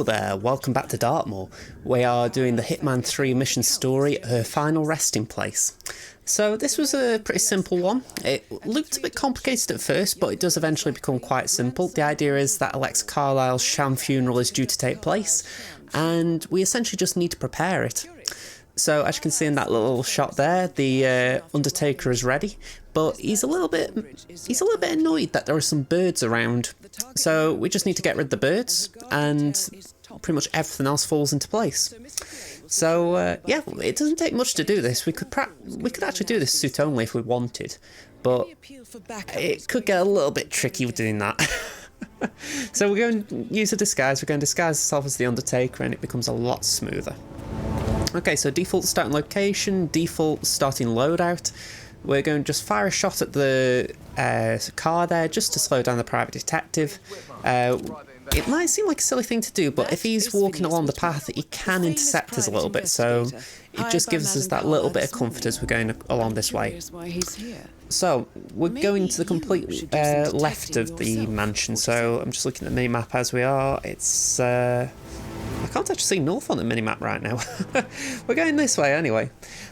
there, welcome back to Dartmoor. We are doing the Hitman 3 mission story, Her Final Resting Place. So this was a pretty simple one. It looked a bit complicated at first, but it does eventually become quite simple. The idea is that Alexa Carlisle's sham funeral is due to take place, and we essentially just need to prepare it. So as you can see in that little shot there, the Undertaker is ready, but he's a little bit annoyed that there are some birds around. So we just need to get rid of the birds, and pretty much everything else falls into place. So yeah, it doesn't take much to do this. We could actually do this suit only if we wanted, but it could get a little bit tricky with doing that. So we're going to use a disguise. We're going to disguise ourselves as the Undertaker, and it becomes a lot smoother. Okay, so default starting location, default starting loadout. We're going to just fire a shot at the car there, just to slow down the private detective. It might seem like a silly thing to do, but if he's walking along the path, he can intercept us a little bit, so it just gives us that little bit of comfort as we're going along this way. So, we're going to the complete left of the mansion, so I'm just looking at the mini-map as we are. It's... I can't actually see north on the minimap right now. We're going this way anyway.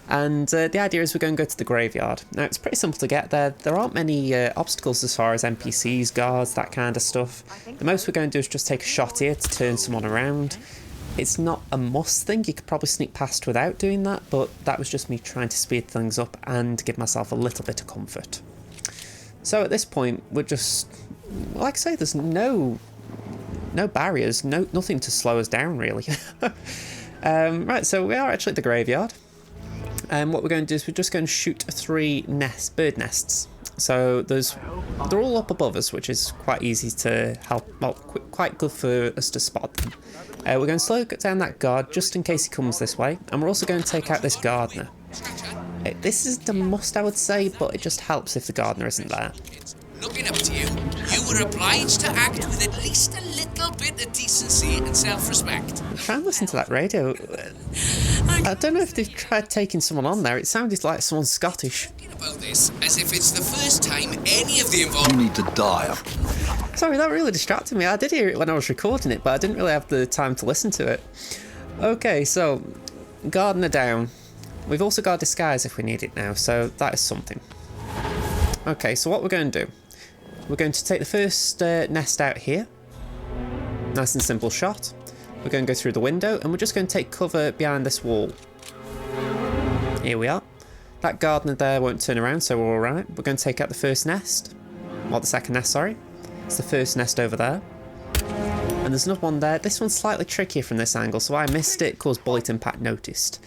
And the idea is we're going to go to the graveyard. Now, it's pretty simple to get there. There aren't many obstacles as far as NPCs, guards, that kind of stuff. The most we're going to do is just take a shot here to turn someone around. It's not a must thing. You could probably sneak past without doing that, but that was just me trying to speed things up and give myself a little bit of comfort. So at this point, we're just... Like I say, there's no barriers, nothing to slow us down really. Right, so we are actually at the graveyard, and what we're going to do is we're just going to shoot 3 bird nests. So they're all up above us, which is quite easy to help, well, quite good for us to spot them. We're going to slow down that guard just in case he comes this way, and we're also going to take out this gardener. This isn't a must, I would say, but it just helps if the gardener isn't there. Looking up to you, you were obliged to act with at least a little bit of decency and self-respect. Try and listen to that radio. I don't know if they've tried taking someone on there. It sounded like someone Scottish. Talking about this as if it's the first time any of the involved... You need to die. Sorry, that really distracted me. I did hear it when I was recording it, but I didn't really have the time to listen to it. Okay, so, gardener down. We've also got a disguise if we need it now, so that is something. Okay, so what we're going to do, we're going to take the first nest out here. Nice and simple shot. We're going to go through the window, and we're just going to take cover behind this wall. Here we are. That gardener there won't turn around, so we're alright. We're going to take out the first nest. Well, the second nest, sorry. It's the first nest over there. And there's another one there. This one's slightly trickier from this angle, so I missed it, caused bullet impact noticed.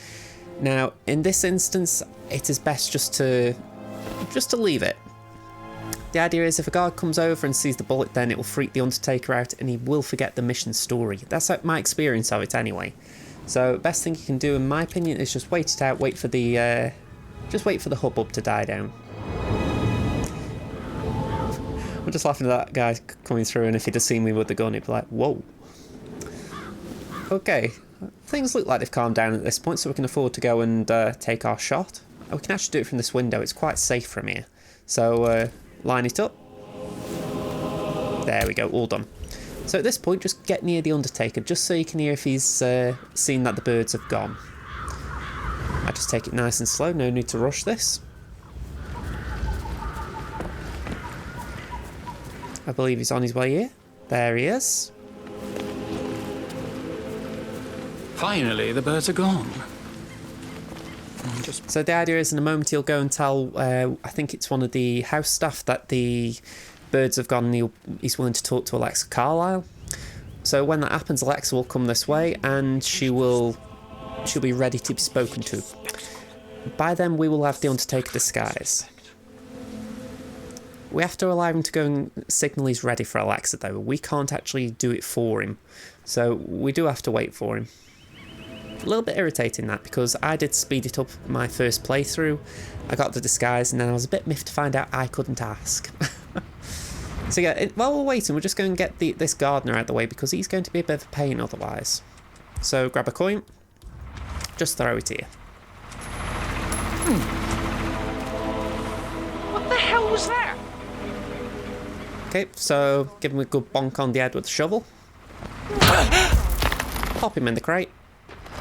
Now, in this instance, it is best just to leave it. The idea is if a guard comes over and sees the bullet, then it will freak the Undertaker out and he will forget the mission story. That's my experience of it anyway. So best thing you can do, in my opinion, is just wait it out, wait for the hubbub to die down. I'm just laughing at that guy coming through, and if he'd have seen me with the gun, he'd be like, whoa. Okay, things look like they've calmed down at this point, so we can afford to go and take our shot. We can actually do it from this window. It's quite safe from here. So line it up. There we go, all done. So at this point, just get near the Undertaker, just so you can hear if he's seen that the birds have gone. I just take it nice and slow, no need to rush this. I believe he's on his way here. There he is. Finally, the birds are gone. So the idea is in a moment he'll go and tell, I think it's one of the house staff, that the birds have gone and he's willing to talk to Alexa Carlisle. So when that happens, Alexa will come this way and she'll be ready to be spoken to. By then we will have the Undertaker disguise. We have to allow him to go and signal he's ready for Alexa though. We can't actually do it for him. So we do have to wait for him. A little bit irritating that, because I did speed it up my first playthrough. I got the disguise and then I was a bit miffed to find out I couldn't ask. So yeah, while we're waiting, we're just going to get this gardener out of the way, because he's going to be a bit of a pain otherwise. So grab a coin, just throw it here. What the hell was that? Okay, so give him a good bonk on the head with the shovel. pop him in the crate.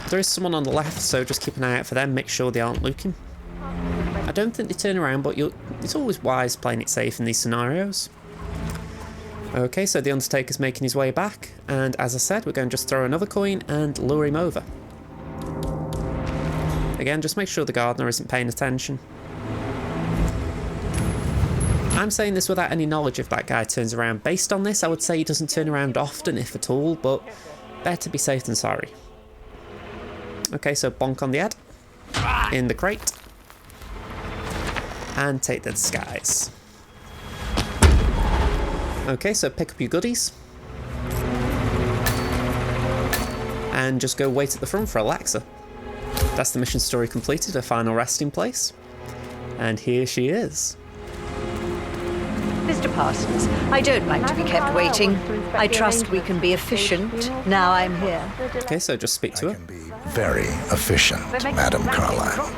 There is someone on the left, so just keep an eye out for them, make sure they aren't looking. I don't think they turn around, but it's always wise playing it safe in these scenarios. Okay, so the Undertaker's making his way back, and as I said, we're going to just throw another coin and lure him over. Again, just make sure the gardener isn't paying attention. I'm saying this without any knowledge if that guy turns around. Based on this, I would say he doesn't turn around often, if at all, but better be safe than sorry. Okay, so bonk on the head, in the crate, and take the disguise. Okay, so pick up your goodies, and just go wait at the front for Alexa. That's the mission story completed, her final resting place, and here she is. Mr. Parsons, I don't like to be kept waiting. I trust we can be efficient now I'm here. Okay, so just speak to her. Can be very efficient, Madam Carlisle.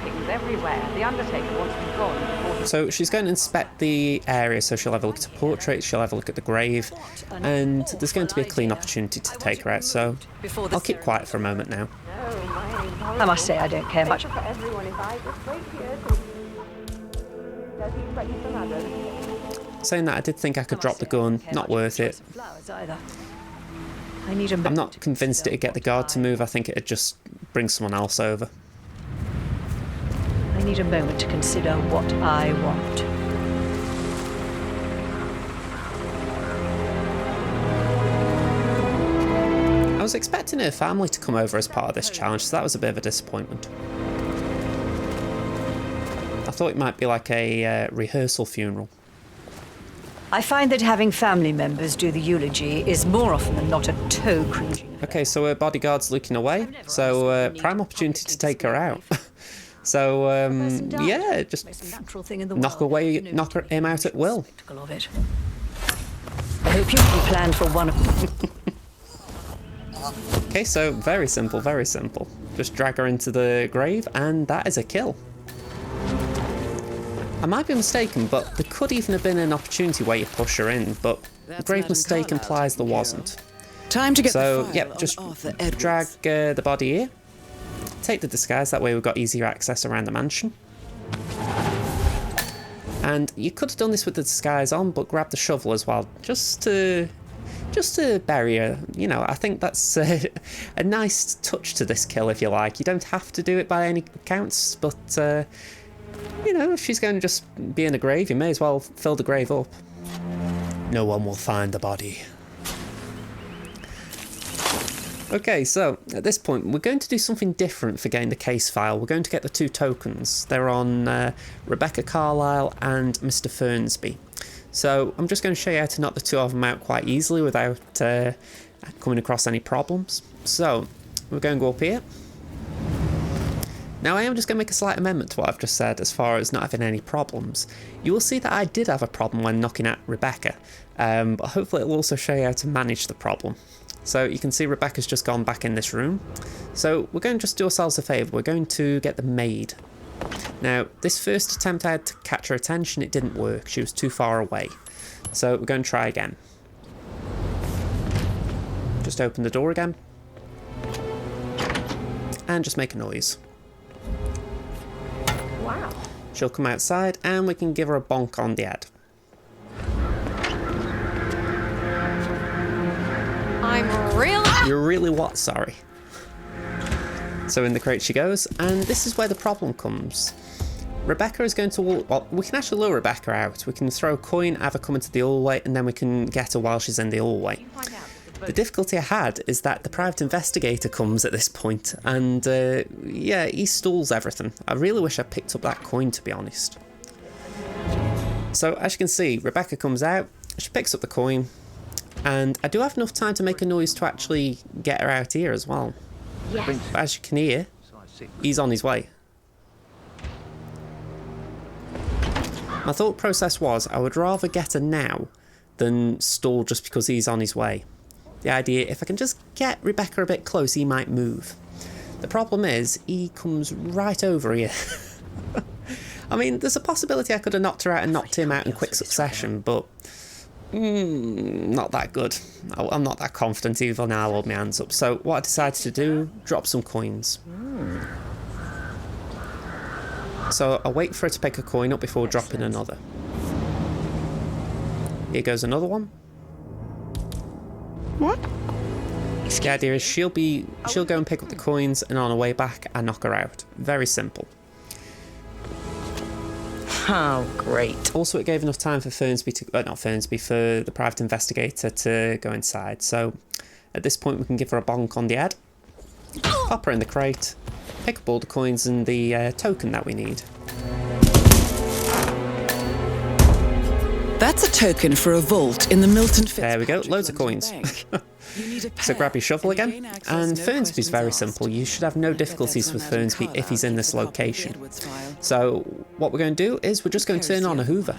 So she's going to inspect the area, so she'll have a look at the portrait, she'll have a look at the grave, and there's going to be a clean opportunity to take her out, so I'll keep quiet for a moment now. I must say I don't care much. Saying that, I did think I could drop the gun, not worth it. I'm not convinced it'd get the guard to move, I think it'd just bring someone else over. I need a moment to consider what I want. I was expecting her family to come over as part of this challenge, so that was a bit of a disappointment. I thought it might be like a rehearsal funeral. I find that having family members do the eulogy is more often than not a toe-cringing. Okay, so her bodyguard's looking away, so prime opportunity to take her out. So, yeah, just knock him out at will. I hope you can plan for one of... Okay, so very simple, very simple. Just drag her into the grave, and that is a kill. I might be mistaken, but there could even have been an opportunity where you push her in, but the grave mistake implies there wasn't. Time to get so, yep, just drag the body here. Take the disguise, that way we've got easier access around the mansion. And you could have done this with the disguise on, but grab the shovel as well, just to bury her. You know, I think that's a nice touch to this kill, if you like. You don't have to do it by any accounts, but you know, if she's going to just be in a grave, you may as well fill the grave up. No one will find the body. Okay, so at this point, we're going to do something different for getting the case file. We're going to get the two tokens. They're on Rebecca Carlisle and Mr. Fernsby. So I'm just going to show you how to knock the two of them out quite easily without coming across any problems. So we're going to go up here. Now I am just going to make a slight amendment to what I've just said as far as not having any problems. You will see that I did have a problem when knocking at Rebecca, but hopefully it will also show you how to manage the problem. So you can see Rebecca's just gone back in this room. So we're going to just do ourselves a favour, we're going to get the maid. Now this first attempt I had to catch her attention, it didn't work, she was too far away. So we're going to try again. Just open the door again. And just make a noise. Wow. She'll come outside and we can give her a bonk on the head. I'm really... You're really what? Sorry. So in the crate she goes, and this is where the problem comes. Rebecca is going to... Well, we can actually lure Rebecca out. We can throw a coin, have her come into the hallway, and then we can get her while she's in the hallway. The difficulty I had is that the private investigator comes at this point, and yeah, he stalls everything. I really wish I picked up that coin, to be honest. So as you can see, Rebecca comes out, she picks up the coin, and I do have enough time to make a noise to actually get her out here as well. Yes. But as you can hear, he's on his way. My thought process was I would rather get her now than stall just because he's on his way. The idea, if I can just get Rebecca a bit close, he might move. The problem is, he comes right over here. I mean, there's a possibility I could have knocked her out and knocked him out in quick succession, but Not that good. I'm not that confident even now. I'll hold my hands up. So what I decided to do, drop some coins. So I'll wait for her to pick a coin up before dropping another. Here goes another one. What? The idea is she'll go and pick up the coins, and on her way back I knock her out. Very simple. Oh, great. Also, it gave enough time for for the private investigator to go inside. So at this point we can give her a bonk on the head, pop her in the crate, pick up all the coins and the token that we need. That's a token for a vault in the Milton Fitzpatrick. There we go, loads of coins. So grab your shovel again, and Fernsby's very simple. You should have no difficulties with Fernsby if he's in this location. So what we're going to do is we're just going to turn on a Hoover.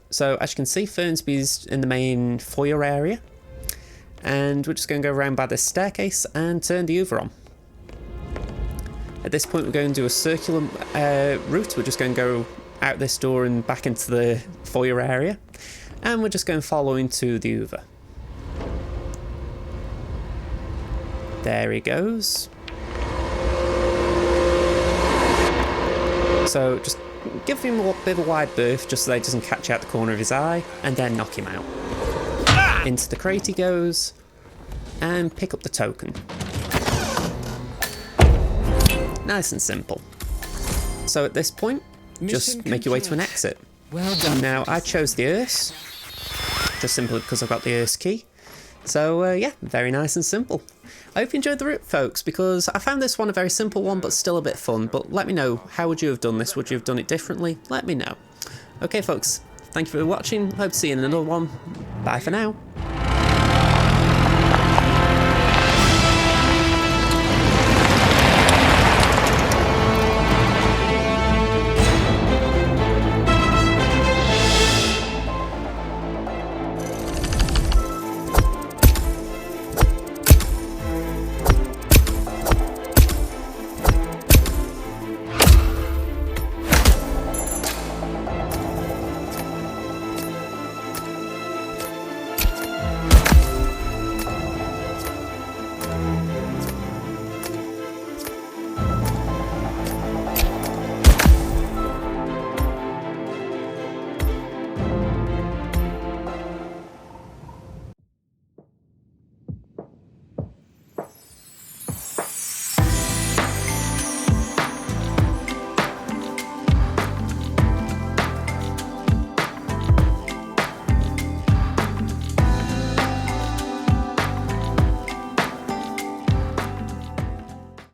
So as you can see, Fernsby's in the main foyer area, and we're just going to go around by this staircase and turn the Hoover on. At this point we're going to do a circular route. We're just going to go out this door and back into the foyer area, and we're just going to follow into the Hoover. There he goes. So just give him a bit of a wide berth just so that he doesn't catch out the corner of his eye, and then knock him out. Into the crate he goes, and pick up the token. Nice and simple. So at this point, just make your way to an exit. Well done. Now I chose the hearse, just simply because I've got the hearse key. So yeah, very nice and simple. I hope you enjoyed the route, folks, because I found this one a very simple one, but still a bit fun. But let me know, how would you have done this? Would you have done it differently? Let me know. Okay, folks, thank you for watching. Hope to see you in another one. Bye for now.